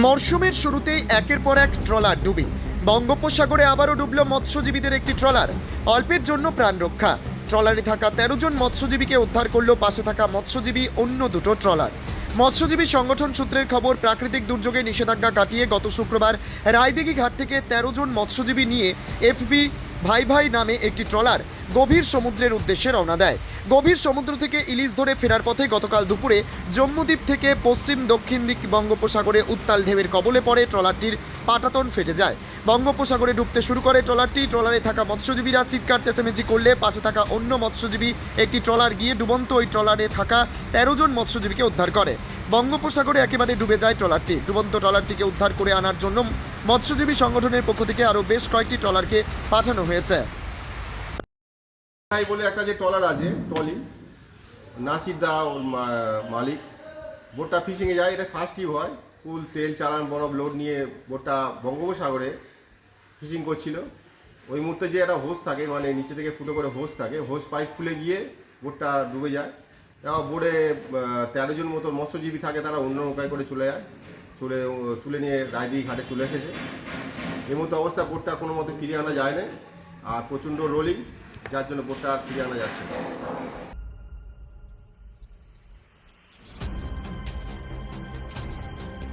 মরশুমের শুরুতেই একের পর এক ট্রলার ডুবে বঙ্গোপসাগরে আবারও ডুবল মৎস্যজীবীদের একটি ট্রলার। অল্পের জন্য প্রাণ রক্ষা। ট্রলারে থাকা ১৩ জন মৎস্যজীবীকে উদ্ধার করল পাশে থাকা মৎস্যজীবী অন্য দুটো ট্রলার। মৎস্যজীবী সংগঠন সূত্রের খবর, প্রাকৃতিক দুর্যোগে নিষেধাজ্ঞা কাটিয়ে গত শুক্রবার রায়দিঘি ঘাট থেকে ১৩ জন মৎস্যজীবী নিয়ে এফবি ভাই ভাই নামে একটি ট্রলার গভীর সমুদ্রের উদ্দেশ্যে রওনা দেয়। গভীর সমুদ্র থেকে ইলিশ ধরে ফেরার পথে গতকাল দুপুরে জম্মুদ্বীপ থেকে পশ্চিম দক্ষিণ দিক বঙ্গোপসাগরে উত্তাল ঢেউয়ের কবলে পড়ে ট্রলারটির পাটাতন ফেটে যায়। বঙ্গোপসাগরে ডুবতে শুরু করে ট্রলারটি। ট্রলারে থাকা মৎস্যজীবীরা চিৎকার চেঁচামেচি করলে পাশে থাকা অন্য মৎস্যজীবী একটি ট্রলার গিয়ে ডুবন্ত ওই ট্রলারে থাকা ১৩ জন মৎস্যজীবীকে উদ্ধার করে। বঙ্গোপসাগরে একেবারে ডুবে যায় ট্রলারটি। ডুবন্ত ট্রলারটিকে উদ্ধার করে আনার জন্য মৎস্যজীবী সংগঠনের পক্ষ থেকে আরও বেশ কয়েকটি ট্রলারকে পাঠানো হয়েছে। বলে একটা যে ট্রলার আছে, ট্রলি, নাসির দা ওর মালিক, বোটটা ফিশিংয়ে যায়। এটা ফার্স্ট ট্রিপ হয়। কুল, তেল, চালান, বরফ লোড নিয়ে বোটটা বঙ্গোপসাগরে ফিশিং করছিল। ওই মুহূর্তে যে একটা হোস থাকে, মানে নিচে থেকে ফুটো করে হোস থাকে, হোস পাইপ খুলে গিয়ে বোটটা ডুবে যায়। এবার বোটে ১৩ জন মতো মৎস্যজীবী থাকে, তারা অন্য নৌকায় করে চলে যায়। তুলে নিয়ে রায়দিঘি ঘাটে চলে এসেছে। এই মতো অবস্থা, বোটটা কোনো মতে ফিরিয়ে আনা যায় না, আর প্রচণ্ড রোলিং, যার জন্য বোটটা আর ফিরিয়ে আনা যাচ্ছে না।